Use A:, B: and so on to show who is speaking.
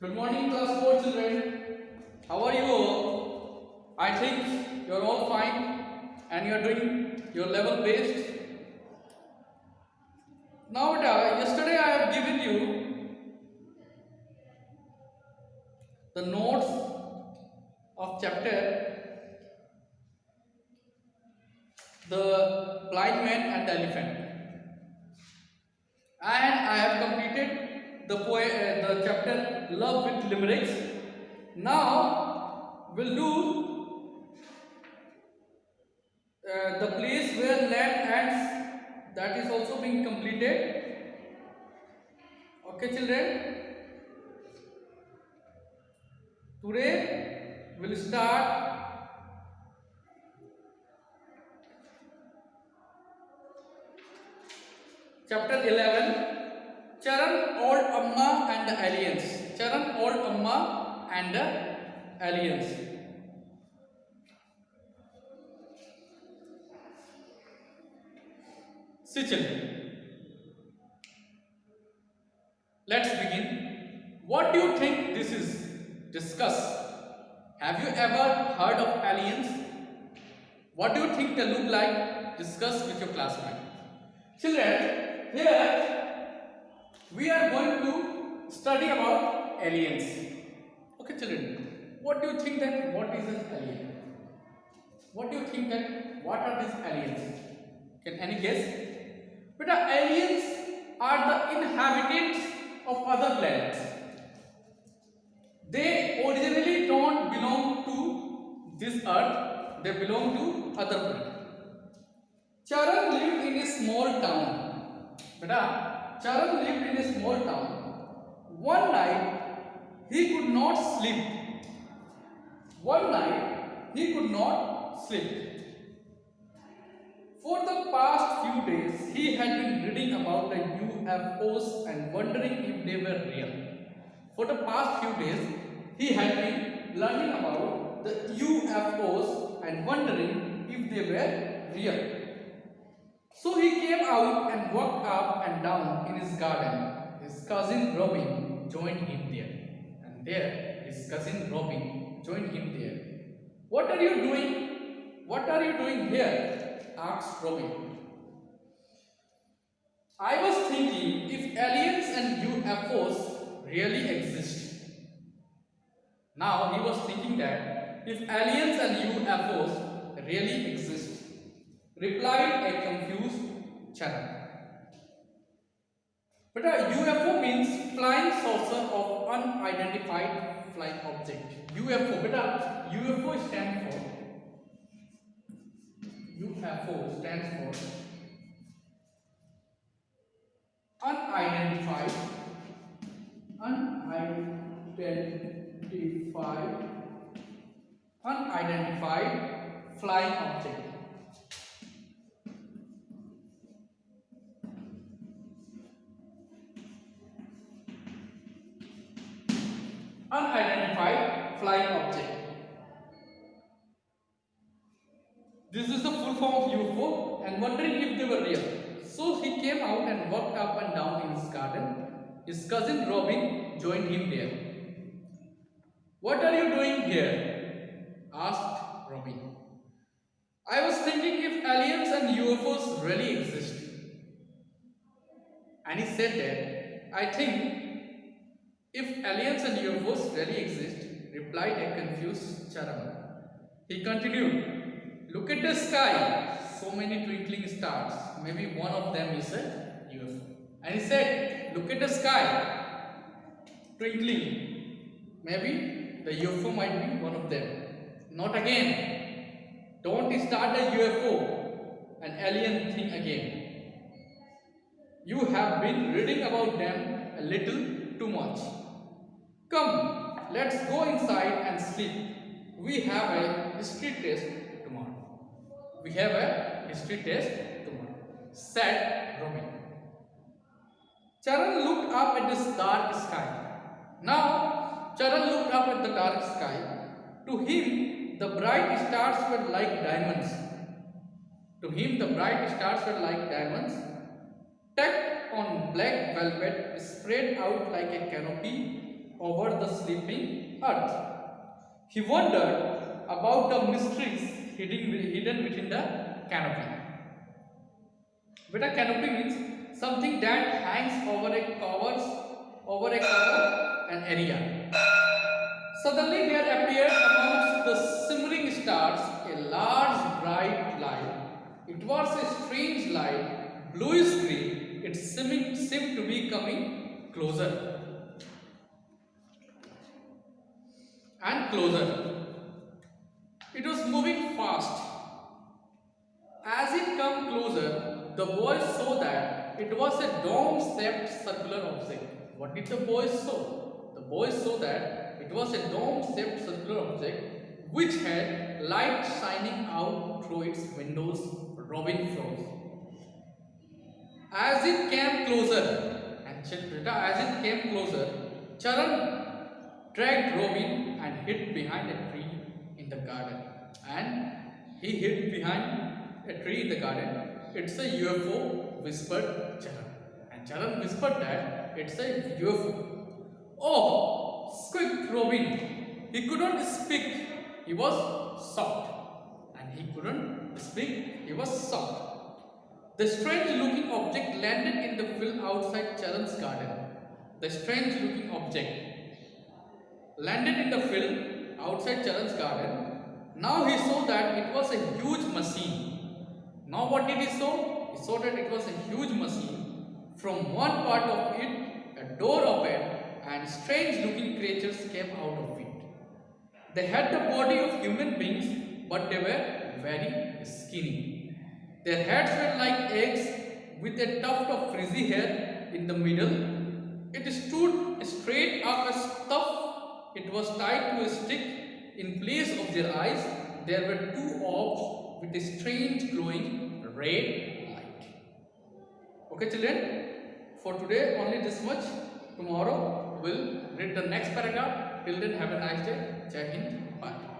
A: Good morning, class 4 children. How are you all? I think you're all fine and you're doing your level best. Now, yesterday I have given you the notes of chapter The Blind Man and the Elephant, and I have completed the chapter Love with Limericks. Now we'll do the place where land ends, that is also being completed. Okay children, today we'll start chapter 11, Charan, Old Amma and the Aliens. Charan, Old Amma and the Aliens. See children, let's begin. What do you think this is? Discuss. Have you ever heard of aliens? What do you think they look like? Discuss with your classmate. Children, here we are going to study about aliens. Okay children, what do you think that what is an alien? What do you think that what are these aliens? Can any guess? But aliens are the inhabitants of other planets. They originally don't belong to this earth, they belong to other planet. Charan lived in a small town. Charan lived in a small town. One night he could not sleep. One night he could not sleep. For the past few days, he had been reading about the UFOs and wondering if they were real. For the past few days, he had been learning about the UFOs and wondering if they were real. So he came out and walked up and down in his garden. His cousin Robin joined him there. And there, his cousin Robin joined him there. What are you doing? What are you doing here? Asked Robin. I was thinking if aliens and UFOs really exist. Now he was thinking that if aliens and UFOs really exist, replied a confused Charan. But a UFO means flying saucer of unidentified flying object. UFO, UFO stands for unidentified flying object. Unidentified flying object. This is the full form of UFO and wondering if they were real. So he came out and walked up and down in his garden. His cousin Robin joined him there. What are you doing here? Asked Robin. I was thinking if aliens and UFOs really exist. And he said that, I think if aliens and UFOs really exist, replied a confused Charan. He continued, look at the sky, so many twinkling stars, maybe one of them is a UFO. And he said, look at the sky, twinkling, maybe the UFO might be one of them. Not again, don't start a UFO, an alien thing again. You have been reading about them a little too much. Come, let's go inside and sleep. We have a history test tomorrow. We have a history test tomorrow, said Robin. Charan looked up at this dark sky. Now, Charan looked up at the dark sky. To him, the bright stars were like diamonds. Decked on black velvet, spread out like a canopy over the sleeping earth. He wondered about the mysteries hidden within the canopy. Beta, canopy means something that hangs over a cover, an area. Suddenly there appeared amongst the shimmering stars a large bright light. It was a strange light, bluish green. It seemed to be coming closer and closer. It was moving fast. As it came closer, the boys saw that it was a dome-shaped circular object. What did the boys saw? The boys saw that it was a dome-shaped circular object which had light shining out through its windows, robin froze. As it came closer, Charan dragged Robin and hid behind a tree in the garden. And he hid behind a tree in the garden. It's a UFO, whispered Charan. And Charan whispered that it's a UFO. Oh, squeaked Robin. He couldn't speak. He was shocked. And he couldn't speak. He was shocked. The strange looking object landed in the field outside Charan's garden. The strange looking object landed in the field outside Charan's garden. Now he saw that it was a huge machine. Now what did he saw? He saw that it was a huge machine. From one part of it, a door opened and strange looking creatures came out of it. They had the body of human beings, but they were very skinny. Their heads were like eggs with a tuft of frizzy hair in the middle. It stood straight up as tough. It was tied to a stick. In place of their eyes, there were two orbs with a strange glowing red light. Okay children, for today only this much. Tomorrow we'll read the next paragraph. Till then, have a nice day. Jai Hind. Bye.